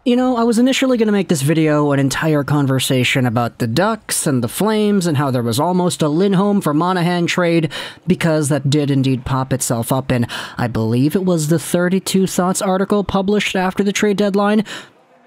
You know, I was initially going to make this video an entire conversation about the Ducks and the Flames and how there was almost a Lindholm for Monahan trade, because that did indeed pop itself up in, I believe it was the 32 Thoughts article published after the trade deadline.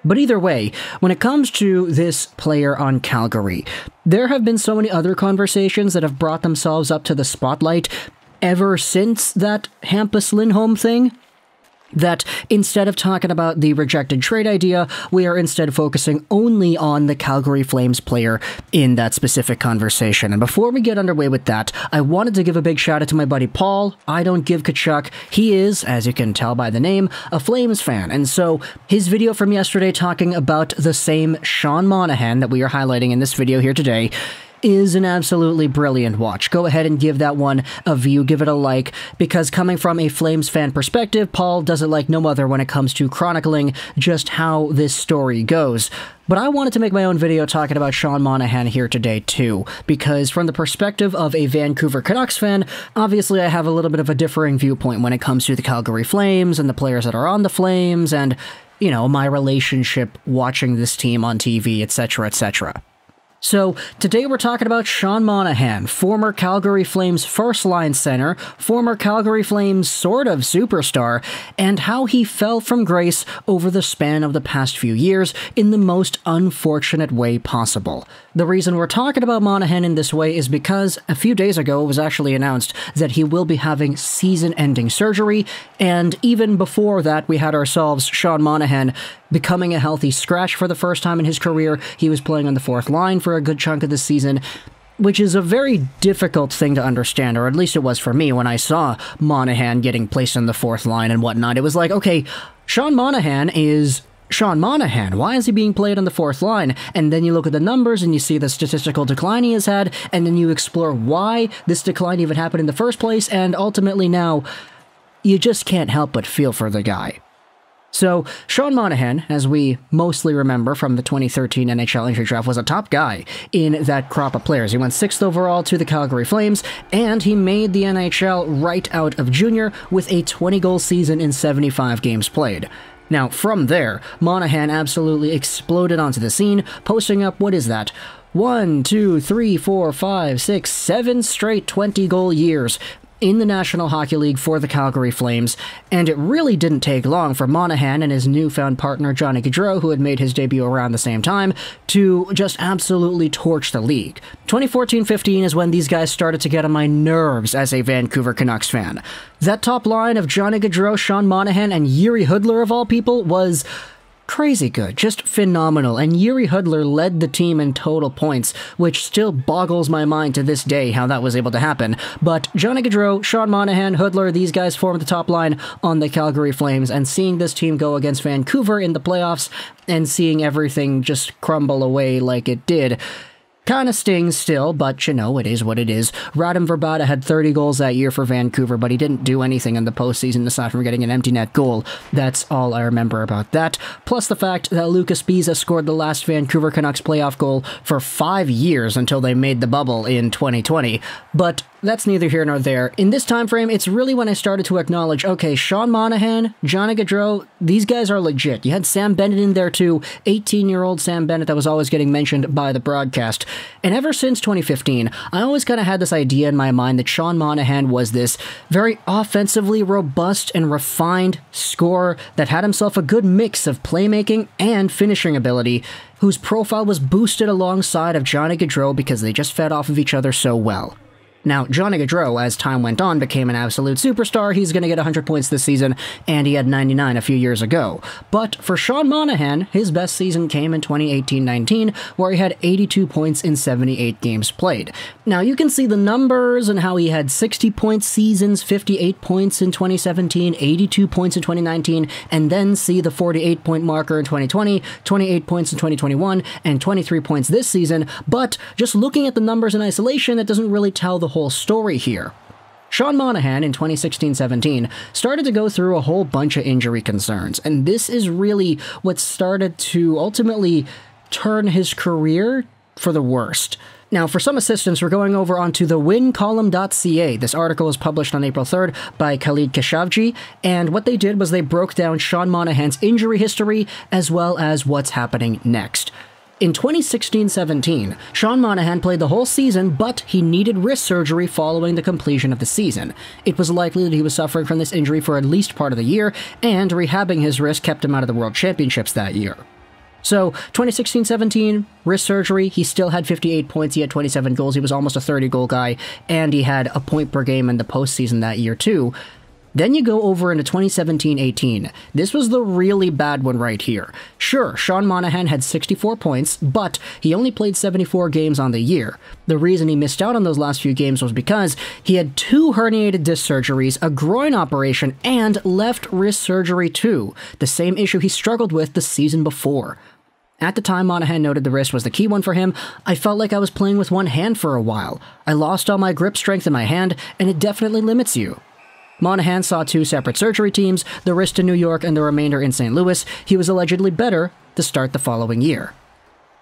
But either way, when it comes to this player on Calgary, there have been so many other conversations that have brought themselves up to the spotlight ever since that Hampus Lindholm thing, that instead of talking about the rejected trade idea, we are instead focusing only on the Calgary Flames player in that specific conversation. And before we get underway with that, I wanted to give a big shout out to my buddy Paul. I don't give Kachuk. He is, as you can tell by the name, a Flames fan. And so his video from yesterday talking about the same Sean Monahan that we are highlighting in this video here today is an absolutely brilliant watch. Go ahead and give that one a view, give it a like, because coming from a Flames fan perspective, Paul does it like no other when it comes to chronicling just how this story goes. But I wanted to make my own video talking about Sean Monahan here today too, because from the perspective of a Vancouver Canucks fan, obviously I have a little bit of a differing viewpoint when it comes to the Calgary Flames and the players that are on the Flames and, you know, my relationship watching this team on TV, etc., etc. So, today we're talking about Sean Monahan, former Calgary Flames first-line center, former Calgary Flames sort of superstar, and how he fell from grace over the span of the past few years in the most unfortunate way possible. The reason we're talking about Monahan in this way is because a few days ago it was actually announced that he will be having season-ending surgery, and even before that we had ourselves Sean Monahan becoming a healthy scratch for the first time in his career. He was playing on the fourth line for a good chunk of the season, which is a very difficult thing to understand, or at least it was for me when I saw Monahan getting placed on the fourth line and whatnot. It was like, okay, Sean Monahan is Sean Monahan. Why is he being played on the fourth line? And then you look at the numbers and you see the statistical decline he has had, and then you explore why this decline even happened in the first place, and ultimately now, you just can't help but feel for the guy. So, Sean Monahan, as we mostly remember from the 2013 NHL Entry Draft, was a top guy in that crop of players. He went 6th overall to the Calgary Flames, and he made the NHL right out of junior with a 20-goal season in 75 games played. Now, from there, Monahan absolutely exploded onto the scene, posting up, what is that? 1, 2, 3, 4, 5, 6, 7 straight 20-goal years in the National Hockey League for the Calgary Flames, and it really didn't take long for Monahan and his newfound partner Johnny Gaudreau, who had made his debut around the same time, to just absolutely torch the league. 2014-15 is when these guys started to get on my nerves as a Vancouver Canucks fan. That top line of Johnny Gaudreau, Sean Monahan, and Jiri Hudler of all people was crazy good, just phenomenal, and Jiri Hudler led the team in total points, which still boggles my mind to this day how that was able to happen. But Johnny Gaudreau, Sean Monahan, Hudler, these guys formed the top line on the Calgary Flames, and seeing this team go against Vancouver in the playoffs and seeing everything just crumble away like it did kind of stings still, but you know, it is what it is. Radim Verbata had 30 goals that year for Vancouver, but he didn't do anything in the postseason aside from getting an empty net goal. That's all I remember about that. Plus the fact that Lucas Biza scored the last Vancouver Canucks playoff goal for 5 years until they made the bubble in 2020. But that's neither here nor there. In this time frame, it's really when I started to acknowledge, okay, Sean Monahan, Johnny Gaudreau, these guys are legit. You had Sam Bennett in there too, 18-year-old Sam Bennett that was always getting mentioned by the broadcast. And ever since 2015, I always kind of had this idea in my mind that Sean Monahan was this very offensively robust and refined scorer that had himself a good mix of playmaking and finishing ability, whose profile was boosted alongside of Johnny Gaudreau because they just fed off of each other so well. Now, Johnny Gaudreau, as time went on, became an absolute superstar. He's going to get 100 points this season, and he had 99 a few years ago. But for Sean Monahan, his best season came in 2018-19, where he had 82 points in 78 games played. Now, you can see the numbers and how he had 60-point seasons, 58 points in 2017, 82 points in 2019, and then see the 48-point marker in 2020, 28 points in 2021, and 23 points this season. But just looking at the numbers in isolation, that doesn't really tell the whole story here. Sean Monahan in 2016-17 started to go through a whole bunch of injury concerns, and this is really what started to ultimately turn his career for the worst. Now, for some assistance, we're going over onto the wincolumn.ca. This article was published on April 3rd by Khalid Khashoggi, and what they did was they broke down Sean Monahan's injury history as well as what's happening next. In 2016-17, Sean Monahan played the whole season, but he needed wrist surgery following the completion of the season. It was likely that he was suffering from this injury for at least part of the year, and rehabbing his wrist kept him out of the World Championships that year. So, 2016-17, wrist surgery, he still had 58 points, he had 27 goals, he was almost a 30-goal guy, and he had a point per game in the postseason that year too. Then you go over into 2017-18. This was the really bad one right here. Sure, Sean Monahan had 64 points, but he only played 74 games on the year. The reason he missed out on those last few games was because he had 2 herniated disc surgeries, a groin operation, and left wrist surgery too, the same issue he struggled with the season before. At the time, Monahan noted the wrist was the key one for him. I felt like I was playing with one hand for a while. I lost all my grip strength in my hand, and it definitely limits you. Monahan saw 2 separate surgery teams, the wrist in New York and the remainder in St. Louis. He was allegedly better to start the following year.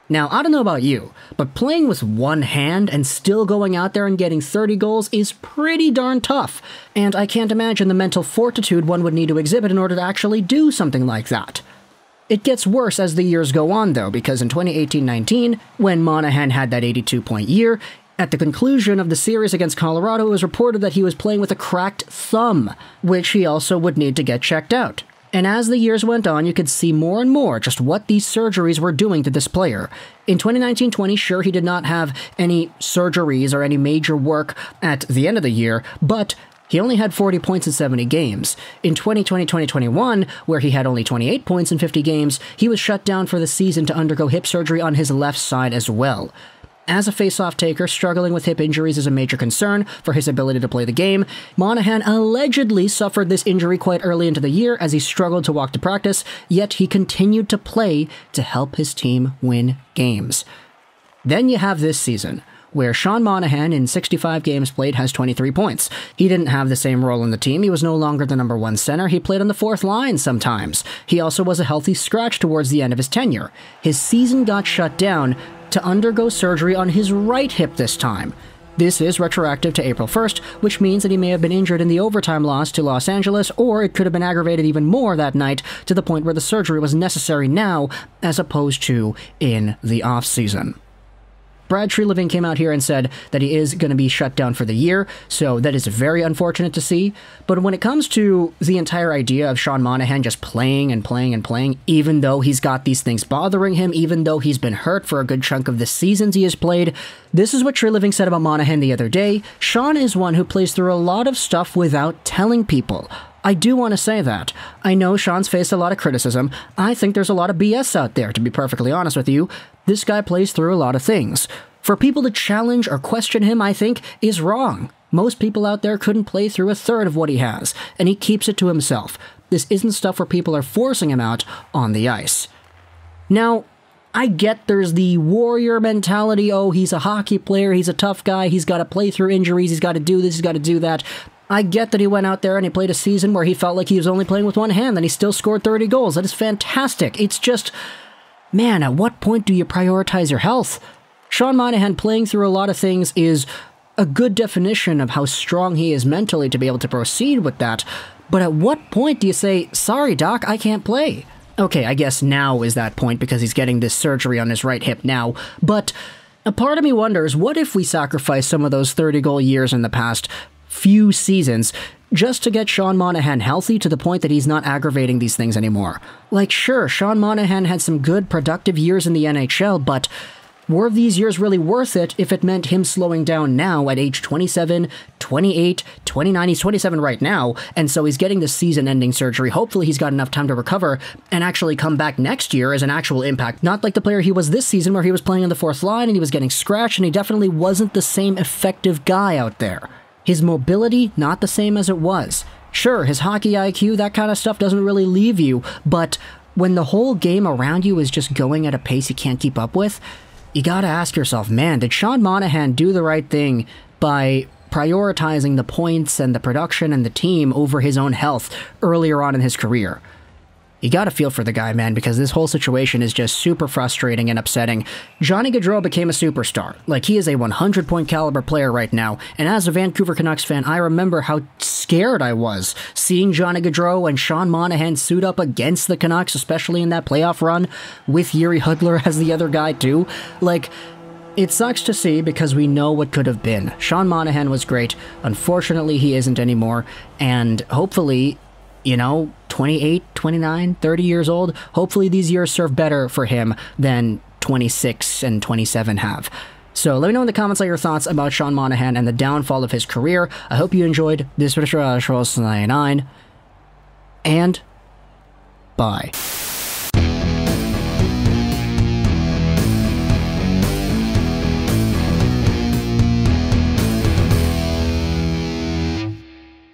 Now, I don't know about you, but playing with one hand and still going out there and getting 30 goals is pretty darn tough, and I can't imagine the mental fortitude one would need to exhibit in order to actually do something like that. It gets worse as the years go on, though, because in 2018-19, when Monahan had that 82-point year, at the conclusion of the series against Colorado, it was reported that he was playing with a cracked thumb, which he also would need to get checked out. And as the years went on, you could see more and more just what these surgeries were doing to this player. In 2019-20, sure, he did not have any surgeries or any major work at the end of the year, but he only had 40 points in 70 games. In 2020-2021, where he had only 28 points in 50 games, he was shut down for the season to undergo hip surgery on his left side as well. As a face-off taker, struggling with hip injuries is a major concern for his ability to play the game. Monahan allegedly suffered this injury quite early into the year as he struggled to walk to practice, yet he continued to play to help his team win games. Then you have this season, where Sean Monahan, in 65 games played, has 23 points. He didn't have the same role in the team. He was no longer the number 1 center. He played on the 4th line sometimes. He also was a healthy scratch towards the end of his tenure. His season got shut down to undergo surgery on his right hip this time. This is retroactive to April 1st, which means that he may have been injured in the overtime loss to Los Angeles, or it could have been aggravated even more that night to the point where the surgery was necessary now as opposed to in the off-season. Brad Treliving came out here and said that he is going to be shut down for the year, so that is very unfortunate to see. But when it comes to the entire idea of Sean Monahan just playing and playing and playing, even though he's got these things bothering him, even though he's been hurt for a good chunk of the seasons he has played, this is what Treliving said about Monahan the other day. Sean is one who plays through a lot of stuff without telling people. I do want to say that. I know Sean's faced a lot of criticism. I think there's a lot of BS out there, to be perfectly honest with you. This guy plays through a lot of things. For people to challenge or question him, I think, is wrong. Most people out there couldn't play through a third of what he has, and he keeps it to himself. This isn't stuff where people are forcing him out on the ice. Now, I get there's the warrior mentality. Oh, he's a hockey player, he's a tough guy, he's got to play through injuries, he's got to do this, he's got to do that. I get that he went out there and he played a season where he felt like he was only playing with one hand, and he still scored 30 goals. That is fantastic. It's just, man, at what point do you prioritize your health? Sean Monahan playing through a lot of things is a good definition of how strong he is mentally to be able to proceed with that. But at what point do you say, sorry, Doc, I can't play? Okay, I guess now is that point because he's getting this surgery on his right hip now, but a part of me wonders, what if we sacrifice some of those 30-goal years in the past few seasons just to get Sean Monahan healthy to the point that he's not aggravating these things anymore? Like, sure, Sean Monahan had some good, productive years in the NHL, but were these years really worth it if it meant him slowing down now at age 27, 28, 29? He's 27 right now, and so he's getting this season-ending surgery. Hopefully he's got enough time to recover and actually come back next year as an actual impact. Not like the player he was this season where he was playing on the 4th line and he was getting scratched, and he definitely wasn't the same effective guy out there. His mobility, not the same as it was. Sure, his hockey IQ, that kind of stuff doesn't really leave you, but when the whole game around you is just going at a pace you can't keep up with, you gotta ask yourself, man, did Sean Monahan do the right thing by prioritizing the points and the production and the team over his own health earlier on in his career? you gotta feel for the guy, man, because this whole situation is just super frustrating and upsetting. Johnny Gaudreau became a superstar. Like, he is a 100-point caliber player right now, and as a Vancouver Canucks fan, I remember how scared I was seeing Johnny Gaudreau and Sean Monahan suit up against the Canucks, especially in that playoff run, with Yuri Hudler as the other guy, too. Like, it sucks to see because we know what could have been. Sean Monahan was great. Unfortunately, he isn't anymore, and hopefully, you know, 28, 29, 30 years old, hopefully these years serve better for him than 26 and 27 have. So let me know in the comments your thoughts about Sean Monahan and the downfall of his career. I hope you enjoyed this video, and bye.